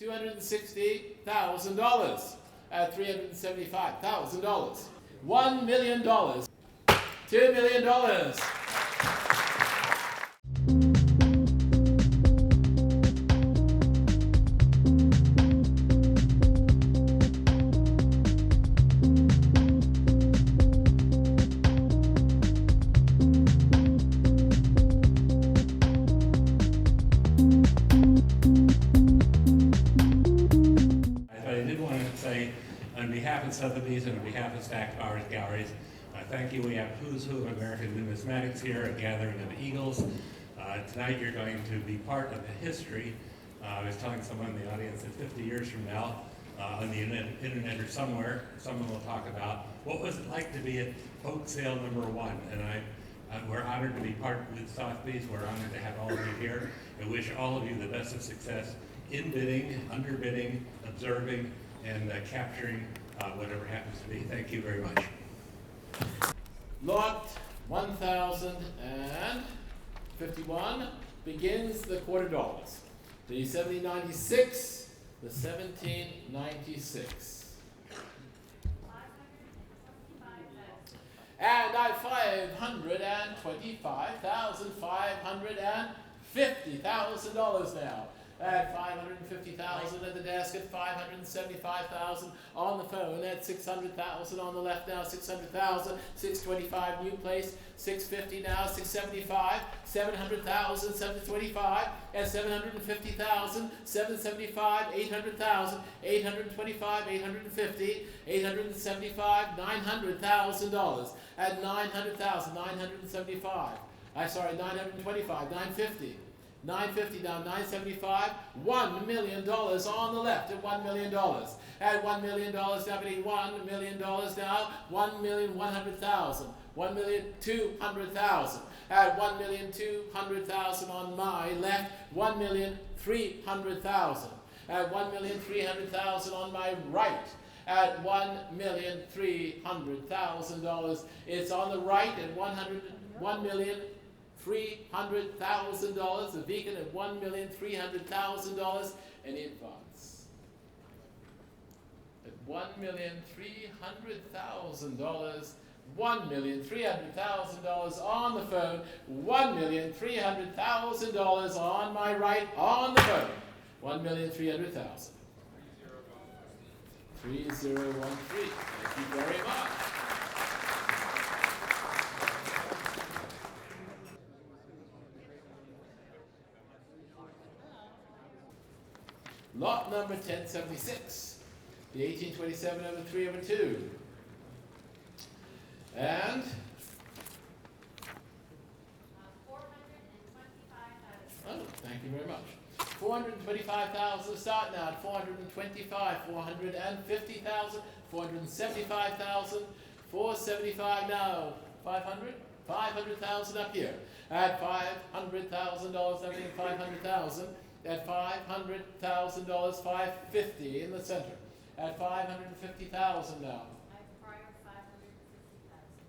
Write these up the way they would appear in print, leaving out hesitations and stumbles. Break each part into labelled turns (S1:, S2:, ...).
S1: $260,000 at $375,000. $1 million. $2 million.
S2: On behalf of Sotheby's and on behalf of Stacked Bars Galleries, thank you. We have who's who of American numismatics here, a gathering of eagles. Tonight you're going to be part of the history. I was telling someone in the audience that 50 years from now, on the internet or somewhere, someone will talk about what was it like to be at Pogue sale #1. And we're honored to be part with Sotheby's. We're honored to have all of you here. I wish all of you the best of success in bidding, underbidding, observing, and capturing whatever happens to be. Thank you very much.
S1: Lot 1051 begins the quarter dollars. The 1796, the 1796. And at $525,550,000 now. At $550,000 at the desk, at $575,000 on the phone, at $600,000 on the left now, $600,000, $625 new place, $650 now, $675, $700,000, $725, at $750,000, $775, $800,000, $825, $850, $875, $900,000 at $900,000, $975. $925, $950. $950 down, $975, $1 million on the left at $1 million. At $1 million now, bidding $1 million now, $1,100,000, $1,200,000. At $1,200,000 on my left, $1,300,000. At $1,300,000 on my right. At $1,300,000. It's on the right at $1,300,000, the beacon at $1,300,000, and the advance at $1,300,000, $1,300,000 on the phone, $1,300,000 on my right on the phone, $1,300,000. 3013. Thank you very much. Lot number 1076, the 1827/3/2. And thank you very much. 425,000 start now at 425, 450,000, 475,000, 475 now, 500, 500,000 up here. At $500,000, that means 500,000. At $500,000, 550 in the center. At 550,000 now.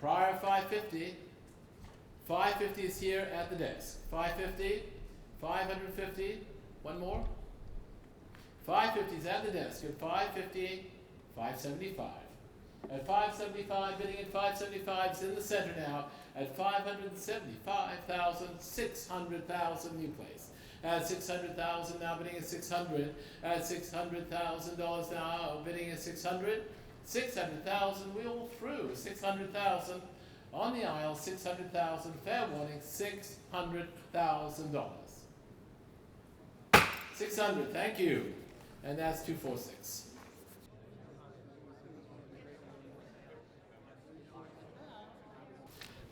S1: Prior 550. 550 is here at the desk. 550, 550, one more. 550 is at the desk. At 550, 575. At 575, bidding at 575 is in the center now. At 575,000, 600,000 new place. At $600,000 now, bidding at 600. At $600,000 now, bidding at 600. 600,000 wheel through. 600,000 on the aisle. 600,000. Fair warning. $600,000. 600. Thank you. And that's 246.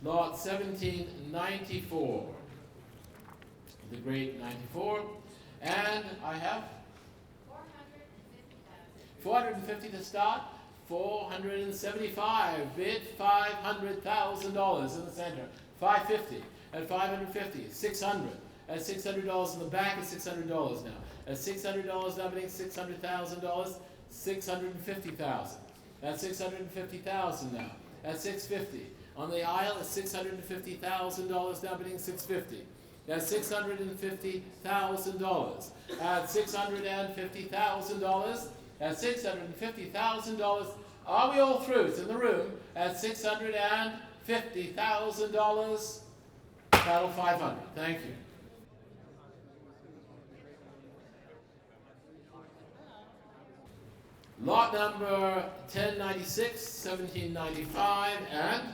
S1: Lot 1794. The great 94, and I have 450 to start, 475, bid $500,000 in the center, 550, at 550, 600, at $600 in the back, at $600 now, at $600 now, bidding $600,000, 650,000, at 650,000 now, at 650, on the aisle at $650,000 now, bidding 650. That's $650,000. At $650,000. At $650,000. Are we all through? It's in the room. At $650,000. Battle 500. Thank you. Lot number 1096, 1795, and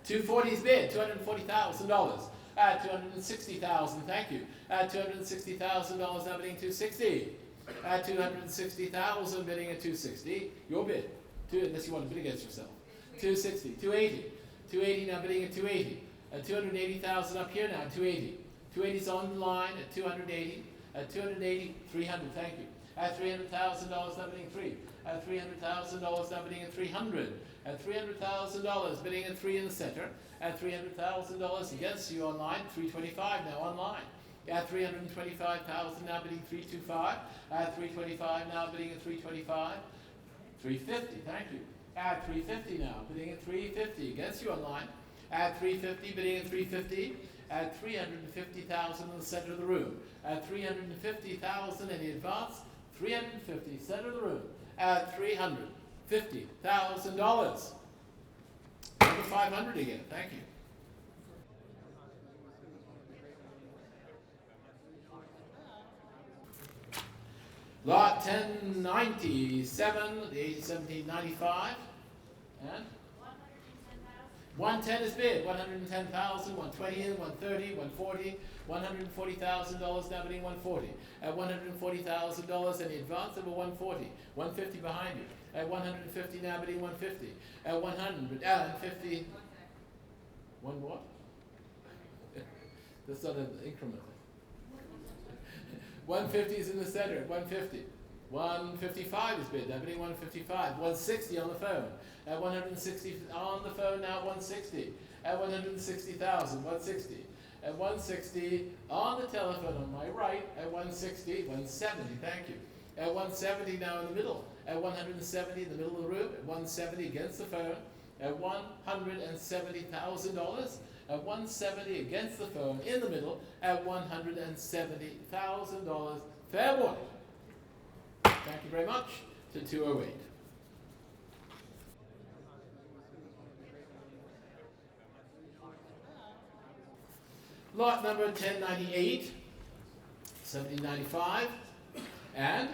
S1: 240's bid, $240,000. At $260,000, thank you. At $260,000, now bidding 260. At $260,000, bidding at 260. Your bid. Unless you want to bid against yourself. 260, 280. 280 now bidding at 280. At 280,000 up here now, 280. 280's on the line at 280. At 280, 300, thank you. At $300,000, now bidding 3. At $300,000, now bidding at 300. At $300,000, bidding at 3 in the center. At $300,000 against you online, 325 now online. At $325,000, now bidding 325. At 325, now bidding at 325. 350, thank you. At 350 now, bidding at 350 against you online. At 350, bidding at 350. At 350,000 in the center of the room. At 350,000 in the advance. 350, center of the room. At $350,000. Number 500 again. Thank you. Lot 1097, the age 1795, and 110 is bid. 110,000, 120 in, 130, 140, $140,000 now bidding 140. At $140,000 in the advance of a 140, 150 behind you. At 150 now bidding 150. At 150, one what? That's not an increment. 150 is in the center at 150. 155 is bid, now bidding 155. 160 on the phone. At 160 on the phone now, 160. At 160,000, 160. At 160 on the telephone on my right. At 160, 170, thank you. At 170 now in the middle. At 170 in the middle of the room. At 170 against the phone. At $170,000. At 170 against the phone in the middle. At $170,000. Fair warning. Thank you very much to 208. Lot number 1098, 1795, and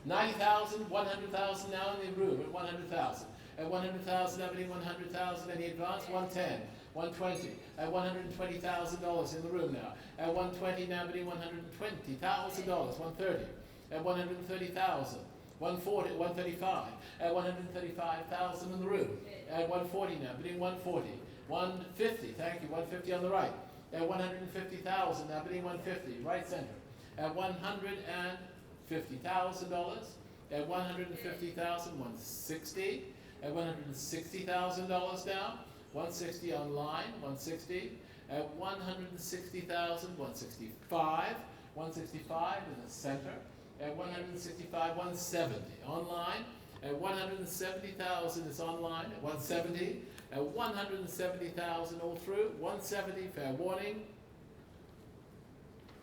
S1: 90,000, 100,000 now in the room at 100,000. At 100,000, now bidding 100,000 in the advance, 110, 120. At $120,000 in the room now. At 120, now bidding $120,000, 130. At 130,000, 140, 135. At 135,000 in the room. At 140 now, bidding 140. 150, thank you, 150 on the right. At 150,000, now bidding 150, right center. At $150,000. At 150,000, 160. At $160,000 now. 160 online, 160. At 160,000, 165. 165 in the center. At 165, 170 online. At 170,000 is online. At 170. At 170,000 all through. 170, fair warning.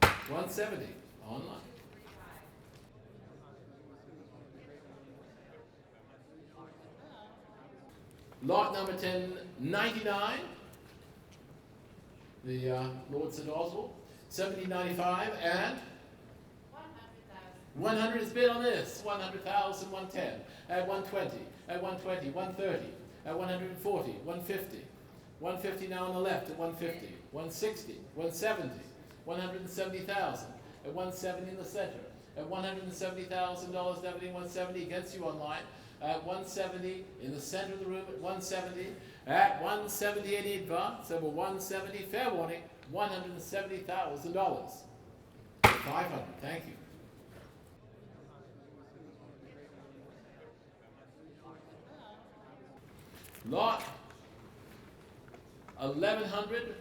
S1: 170 online. Lot number 1099. The Lord St. Oswald. 1795 and 100 is bid on this. 100,000, 110. At 120. At 120, 130. At 140, 150. 150 now on the left at 150. 160, 170. 170,000. At 170 in the center. At $170,000, now bidding 170 against you online. At 170 in the center of the room at 170. At 170 in the advance, over 170, fair warning, $170,000. 500, thank you. Lot 1100,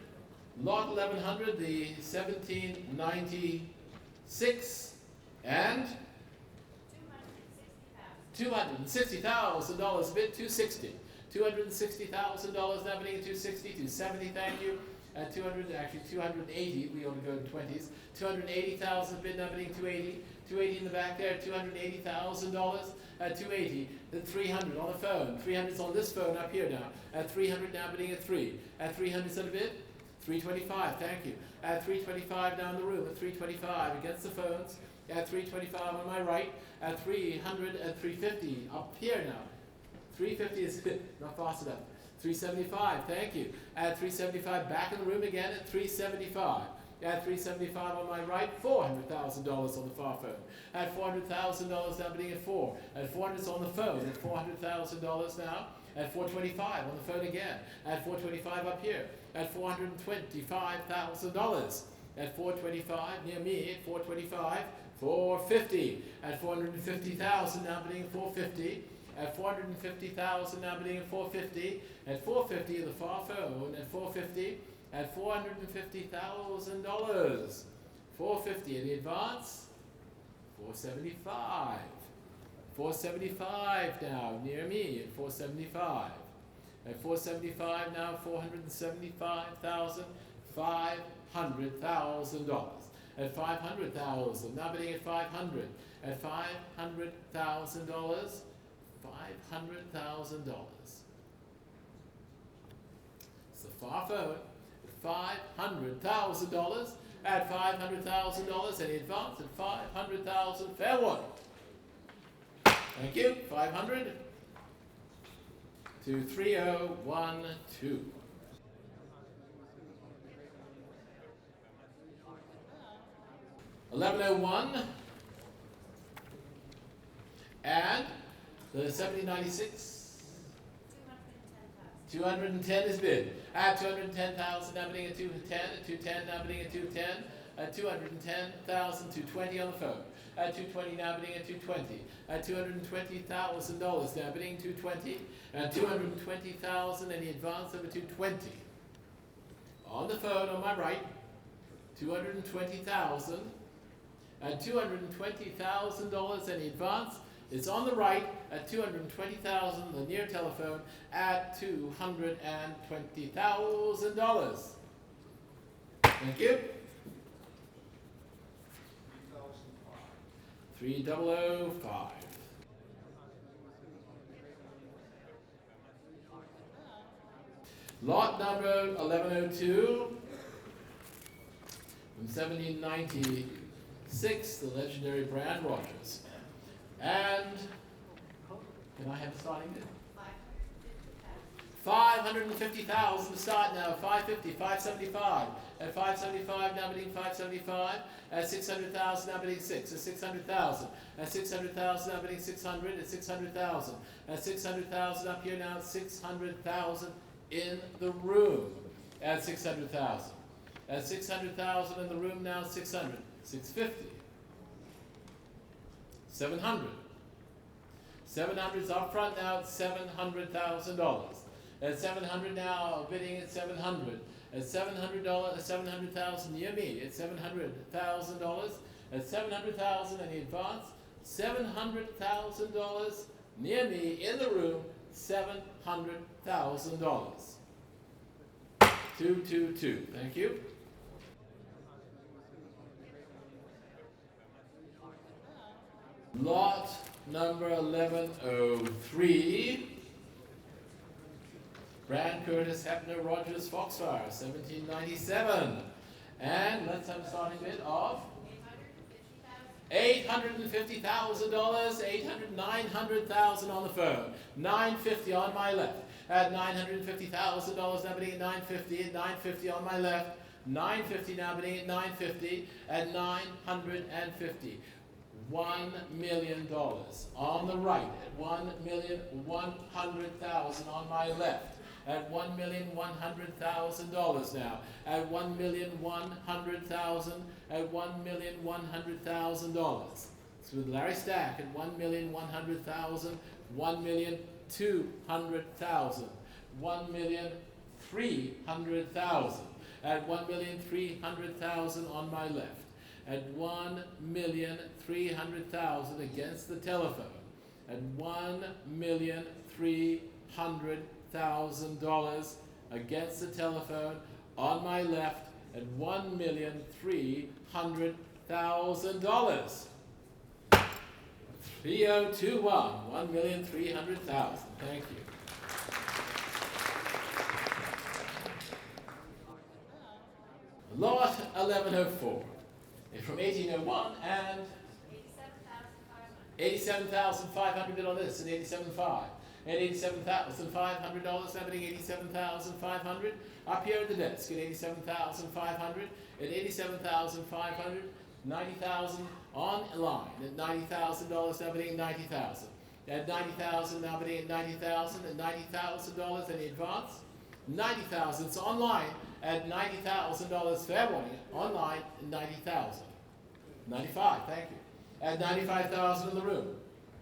S1: lot 1100, the 1796, and $260,000 bid, 260. $260,000 now bidding at 260, 270, thank you. At 200, actually 280, we only go in 20s. 280,000 bid now bidding 280. 280 in the back there, $280,000 at 280. Then 300 on the phone. 300's on this phone up here now. At 300 now bidding at 3. At 300 is that a bid? 325, thank you. At 325 down the room, at 325 against the phones. At 325 on my right. At 300 at 350 up here now. 350 is not fast enough. 375, thank you. At 375 back in the room again at 375. At 375 on my right, $400,000 on the far phone. At $400,000 now bidding at 4. At 400 is on the phone at $400,000 now. At 425 on the phone again. At 425 up here. At $425,000. At 425 near me at 425. 450. At 450,000 now bidding at 450. At 450,000 now bidding at 450. At 450 the far phone at 450. At $450,000. 450 in the advance. 475. 475 now near me at 475. At 475 now $475,500,000. At 500,000 now bidding at 500. At $500,000. $500,000. It's the far phone at $500,000. At $500,000 any advance at 500,000. Fair one. Thank you. 500 to 3012. $11.01 and the 1796. 210 is bid. At 210,000 now bidding at 210. At 210 now bidding at 210. At 210,000 220 on the phone. At 220 now bidding at 220. At $220,000 now bidding 220. At 220,000 any advance over 220. On the phone on my right, 220,000. At $220,000 any advance. It's on the right at 220,000, the near telephone at $220,000. Thank you. 3005. Lot number 1102 from 1796, the legendary Brand Rogers. And can I have a starting bid? 550,000 to start now. 550, 575. At 575 now bidding 575. At 600,000 now bidding 6. At 600,000. At 600,000 now bidding 600. At 600,000. At 600,000 up here now. 600,000 in the room. At 600,000. At 600,000 in the room now. 600. 650. 700. 700 is up front now at $700,000. At 700 now, bidding at 700. At $700, 700,000 near me. At $700,000. At 700,000 in the advance. $700,000 near me in the room. $700,000. 222. Thank you. Lot number 1103. Brand Curtis Hepner Rogers Foxfire, 1797. And let's have a starting bid of $850,000, 900,000 on the phone. 950 on my left. At $950,000 now bidding at 950. At 950 on my left. 950 now bidding at 950. At 950. $1 million on the right. At $1,100,000 on my left. At $1,100,000 now. At $1,100,000. At $1,100,000. It's with Larry Stack at $1,100,000. $1,200,000. $1,300,000. At $1,300,000 on my left. At $1,300,000 against the telephone. At $1,300,000 $100,000 against the telephone on my left at $1,300,000. 3021, 1,300,000. Thank you. Lot 1104. It's from 1801 and 87,500 on this and 87.5. And $87,500, happening 87,500. Up here at the desk at 87,500. At 87,500. 90,000 online at $90,000, happening 90,000. At 90,000, happening at 90,000. At $90,000 any advance. 90,000. It's online at $90,000. Fair warning. Online at 90,000. 95. Thank you. At 95,000 in the room.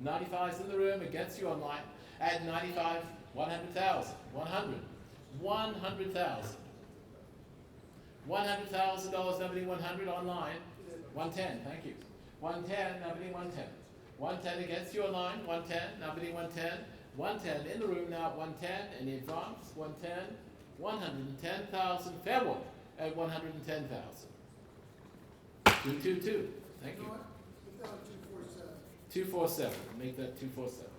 S1: 95's in the room against you online. At 95, 100,000. 100. 100,000. $100,000, nobody 100 online. 110, thank you. 110, nobody 110. 110 against you online. 110, nobody 110. 110 in the room now. 110 in the advance. 110. 110,000. Fair one at 110,000. 222. Thank you. 247. Make that 247.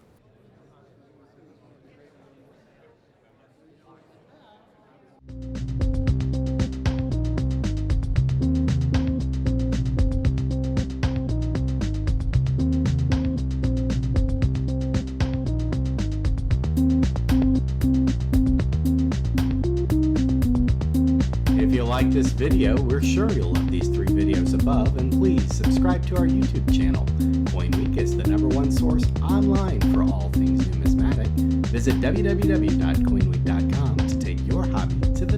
S3: If you like this video, we're sure you'll love these 3 videos above, and please subscribe to our YouTube channel. CoinWeek is the #1 source online for all things numismatic. Visit www.coinweek.com to take your hobby to the